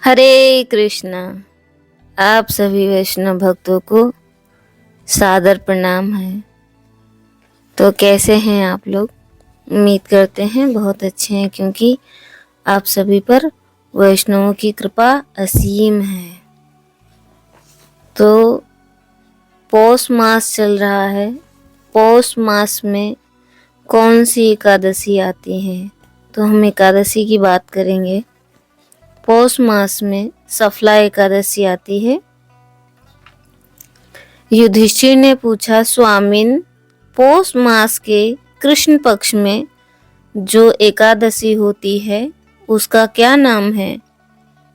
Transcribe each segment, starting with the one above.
हरे कृष्णा। आप सभी वैष्णव भक्तों को सादर प्रणाम है। तो कैसे हैं आप लोग? उम्मीद करते हैं बहुत अच्छे हैं, क्योंकि आप सभी पर वैष्णवों की कृपा असीम है। तो पौष मास चल रहा है। पौष मास में कौन सी एकादशी आती है, तो हम एकादशी की बात करेंगे। पौष मास में सफला एकादशी आती है। युधिष्ठिर ने पूछा, स्वामिन, पौष मास के कृष्ण पक्ष में जो एकादशी होती है उसका क्या नाम है?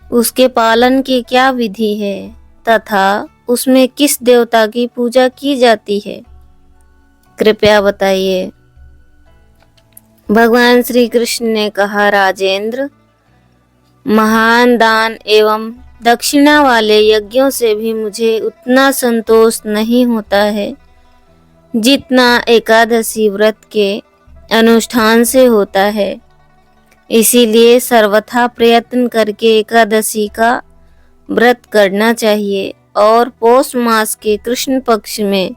उसके पालन की क्या विधि है तथा उसमें किस देवता की पूजा की जाती है? कृपया बताइए। भगवान श्री कृष्ण ने कहा, राजेंद्र, महान दान एवं दक्षिणा वाले यज्ञों से भी मुझे उतना संतोष नहीं होता है जितना एकादशी व्रत के अनुष्ठान से होता है। इसीलिए सर्वथा प्रयत्न करके एकादशी का व्रत करना चाहिए। और पौष मास के कृष्ण पक्ष में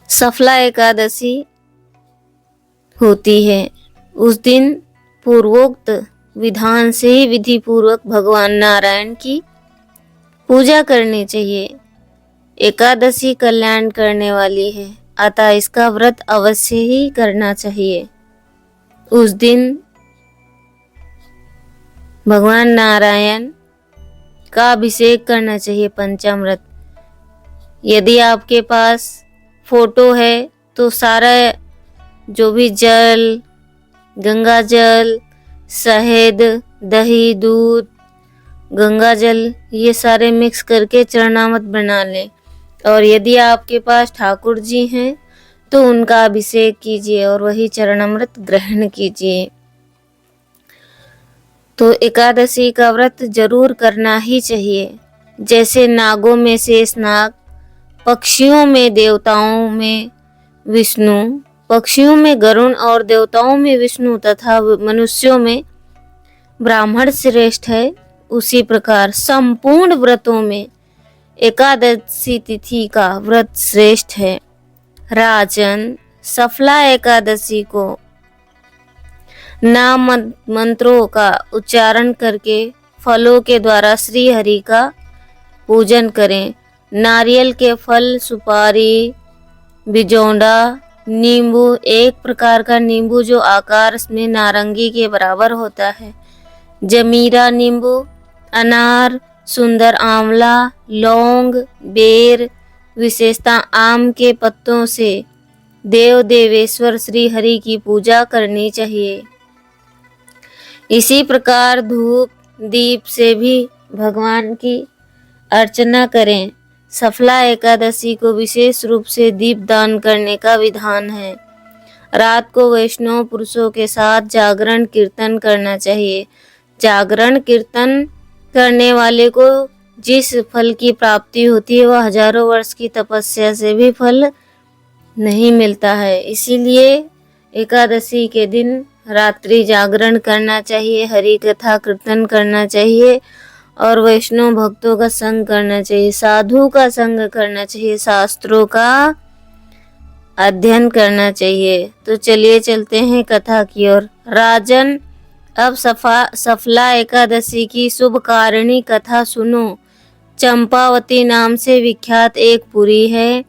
सफला एकादशी होती है। उस दिन पूर्वोक्त विधान से ही विधि पूर्वक भगवान नारायण की पूजा करनी चाहिए। एकादशी कल्याण करने वाली है, अतः इसका व्रत अवश्य ही करना चाहिए। उस दिन भगवान नारायण का अभिषेक करना चाहिए पंचामृत। यदि आपके पास फोटो है तो सारा जो भी जल, गंगा जल, शहद, दही, दूध, गंगा जल, ये सारे मिक्स करके चरणामृत बना लें। और यदि आपके पास ठाकुर जी हैं तो उनका अभिषेक कीजिए और वही चरणामृत ग्रहण कीजिए। तो एकादशी का व्रत जरूर करना ही चाहिए। जैसे नागों में शेष नाग, पक्षियों में देवताओं में विष्णु, पक्षियों में गरुण और देवताओं में विष्णु तथा मनुष्यों में ब्राह्मण श्रेष्ठ है, उसी प्रकार संपूर्ण व्रतों में एकादशी तिथि का व्रत श्रेष्ठ है। राजन, सफला एकादशी को नाम मंत्रों का उच्चारण करके फलों के द्वारा श्री हरि का पूजन करें। नारियल के फल, सुपारी, बिजोंडा, नींबू, एक प्रकार का नींबू जो आकार में नारंगी के बराबर होता है, जमीरा नींबू, अनार, सुंदर आंवला, लौंग, बेर, विशेषता आम के पत्तों से देव देवेश्वर श्री हरि की पूजा करनी चाहिए। इसी प्रकार धूप दीप से भी भगवान की अर्चना करें। सफला एकादशी को विशेष रूप से दीप दान करने का विधान है। रात को वैष्णव पुरुषों के साथ जागरण कीर्तन करना चाहिए। जागरण कीर्तन करने वाले को जिस फल की प्राप्ति होती है वह हजारों वर्ष की तपस्या से भी फल नहीं मिलता है। इसीलिए एकादशी के दिन रात्रि जागरण करना चाहिए, हरि कथा कीर्तन करना चाहिए और वैष्णव भक्तों का संग करना चाहिए, साधु का संग करना चाहिए, शास्त्रों का अध्ययन करना चाहिए। तो चलिए चलते हैं कथा की ओर। राजन, अब सफला एकादशी की शुभ कारिणी कथा सुनो। चंपावती नाम से विख्यात एक पुरी है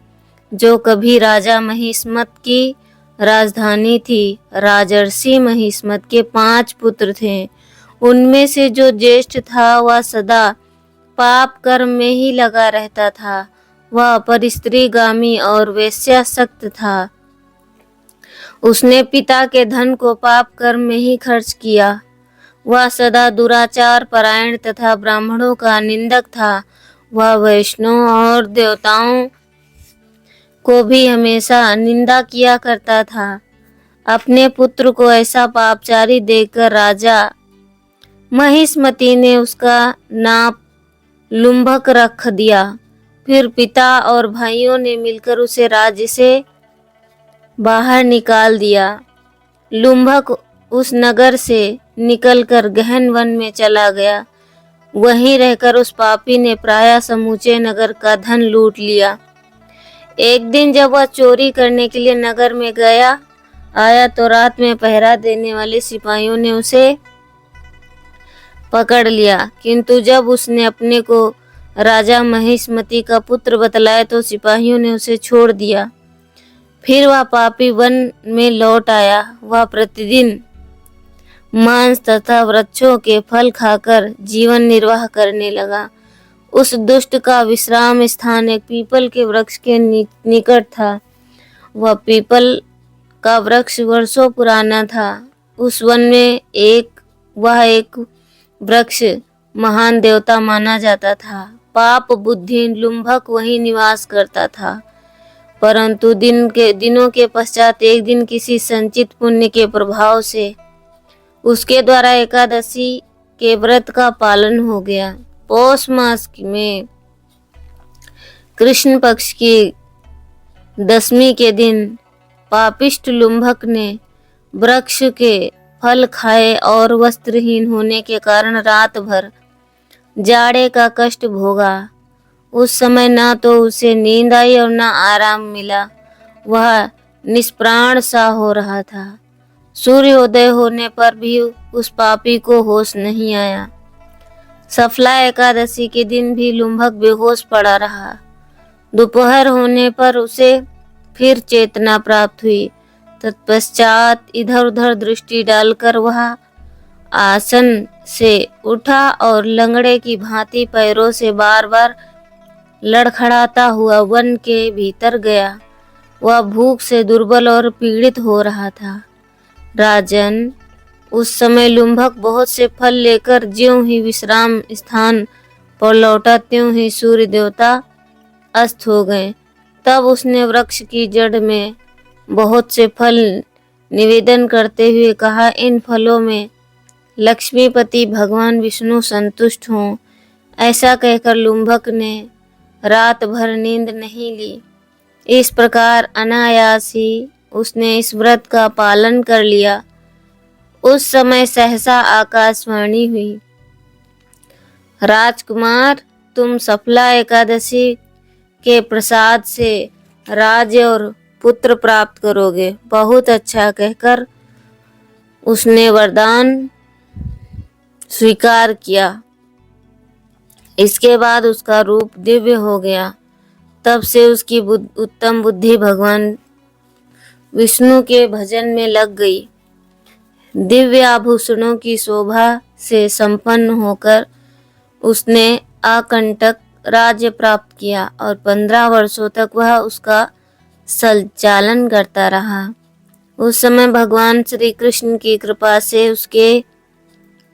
जो कभी राजा महिष्मत की राजधानी थी। राजर्षि महिष्मत के 5 पुत्र थे। उनमें से जो ज्येष्ठ था वह सदा पाप कर्म में ही लगा रहता था। वह परिस्त्रीगामी और वेश्यासक्त था। उसने पिता के धन को पाप कर्म में ही खर्च किया। वह सदा दुराचार परायण तथा ब्राह्मणों का निंदक था। वह वैष्णव और देवताओं को भी हमेशा निंदा किया करता था। अपने पुत्र को ऐसा पापचारी देखकर राजा महिष्मती ने उसका नाम लुम्भक रख दिया। फिर पिता और भाइयों ने मिलकर उसे राज्य से बाहर निकाल दिया। लुम्भक उस नगर से निकलकर गहन वन में चला गया। वहीं रहकर उस पापी ने प्रायः समूचे नगर का धन लूट लिया। एक दिन जब वह चोरी करने के लिए नगर में आया तो रात में पहरा देने वाले सिपाहियों ने उसे पकड़ लिया, किंतु जब उसने अपने को राजा महिष्मति का पुत्र बतलाया तो सिपाहियों ने उसे छोड़ दिया। फिर वह पापी वन में लौट आया। वह प्रतिदिन मांस तथा वृक्षों के फल खाकर जीवन निर्वाह करने लगा। उस दुष्ट का विश्राम स्थान एक पीपल के वृक्ष के निकट था। वह पीपल का वृक्ष वर्षों पुराना था। उस वन में वह एक वृक्ष महान देवता माना जाता था। पाप बुद्धिहीन लुम्भक वहीं निवास करता था। परंतु दिनों के पश्चात एक दिन किसी संचित पुण्य के प्रभाव से उसके द्वारा एकादशी के व्रत का पालन हो गया। पौष मास में कृष्ण पक्ष की 10वीं के दिन पापिष्ट लुम्भक ने वृक्ष के फल खाए और वस्त्रहीन होने के कारण रात भर जाड़े का कष्ट भोगा। उस समय ना तो उसे नींद आई और ना आराम मिला। वह निष्प्राण सा हो रहा था। सूर्योदय होने पर भी उस पापी को होश नहीं आया। सफला एकादशी के दिन भी लुम्भक बेहोश पड़ा रहा। दोपहर होने पर उसे फिर चेतना प्राप्त हुई। तत्पश्चात इधर उधर दृष्टि डालकर वह आसन से उठा और लंगड़े की भांति पैरों से बार बार लड़खड़ाता हुआ वन के भीतर गया। वह भूख से दुर्बल और पीड़ित हो रहा था। राजन, उस समय लुम्भक बहुत से फल लेकर ज्यों ही विश्राम स्थान पर लौटा त्यों ही सूर्य देवता अस्त हो गए। तब उसने वृक्ष की जड़ में बहुत से फल निवेदन करते हुए कहा, इन फलों में लक्ष्मीपति भगवान विष्णु संतुष्ट हों। ऐसा कहकर लुम्भक ने रात भर नींद नहीं ली। इस प्रकार अनायास ही उसने इस व्रत का पालन कर लिया। उस समय सहसा आकाशवाणी हुई, राजकुमार, तुम सफला एकादशी के प्रसाद से राज्य और पुत्र प्राप्त करोगे। बहुत अच्छा कहकर उसने वरदान स्वीकार किया। इसके बाद उसका रूप दिव्य हो गया। तब से उसकी उत्तम बुद्धि भगवान विष्णु के भजन में लग गई। दिव्य आभूषणों की शोभा से संपन्न होकर उसने आकंटक राज्य प्राप्त किया और 15 वर्षों तक वह उसका संचालन करता रहा। उस समय भगवान श्री कृष्ण की कृपा से उसके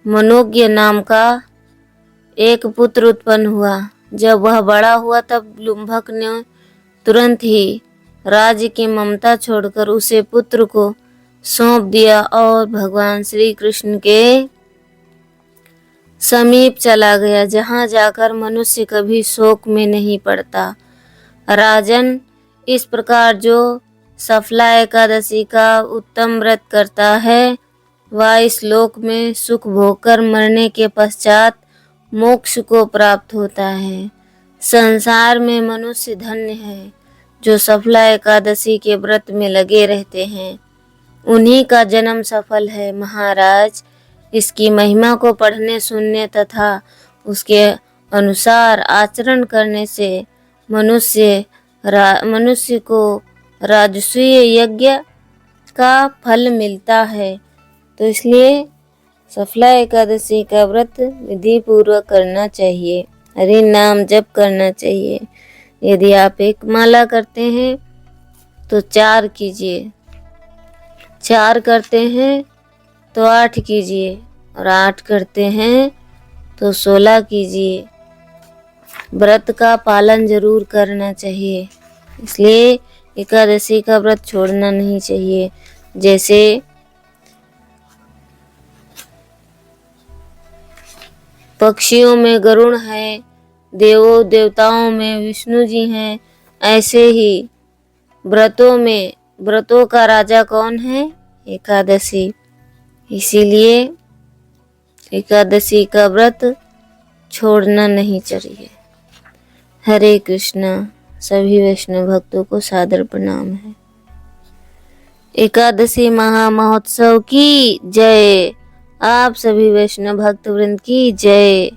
मनोज्ञ नाम का एक पुत्र उत्पन्न हुआ। जब वह बड़ा हुआ तब लुम्भक ने तुरंत ही राज्य की ममता छोड़कर उसे पुत्र को सौंप दिया और भगवान श्री कृष्ण के समीप चला गया, जहाँ जाकर मनुष्य कभी शोक में नहीं पड़ता। राजन, इस प्रकार जो सफला एकादशी का उत्तम व्रत करता है वह इस लोक में सुख भोगकर मरने के पश्चात मोक्ष को प्राप्त होता है। संसार में मनुष्य धन्य है जो सफला एकादशी के व्रत में लगे रहते हैं। उन्हीं का जन्म सफल है। महाराज, इसकी महिमा को पढ़ने सुनने तथा उसके अनुसार आचरण करने से मनुष्य को राजसूय यज्ञ का फल मिलता है। तो इसलिए सफला एकादशी का व्रत विधि पूर्वक करना चाहिए। हरि नाम जप करना चाहिए। यदि आप एक माला करते हैं तो 4 कीजिए, 4 करते हैं तो 8 कीजिए और 8 करते हैं तो 16 कीजिए। व्रत का पालन जरूर करना चाहिए। इसलिए एकादशी का व्रत छोड़ना नहीं चाहिए। जैसे पक्षियों में गरुड़ है, देवताओं में विष्णु जी हैं, ऐसे ही व्रतों का राजा कौन है? एकादशी। इसीलिए एकादशी का व्रत छोड़ना नहीं चाहिए। हरे कृष्णा। सभी वैष्णव भक्तों को सादर प्रणाम है। एकादशी महामहोत्सव की जय। आप सभी वैष्णव भक्त वृंद की जय।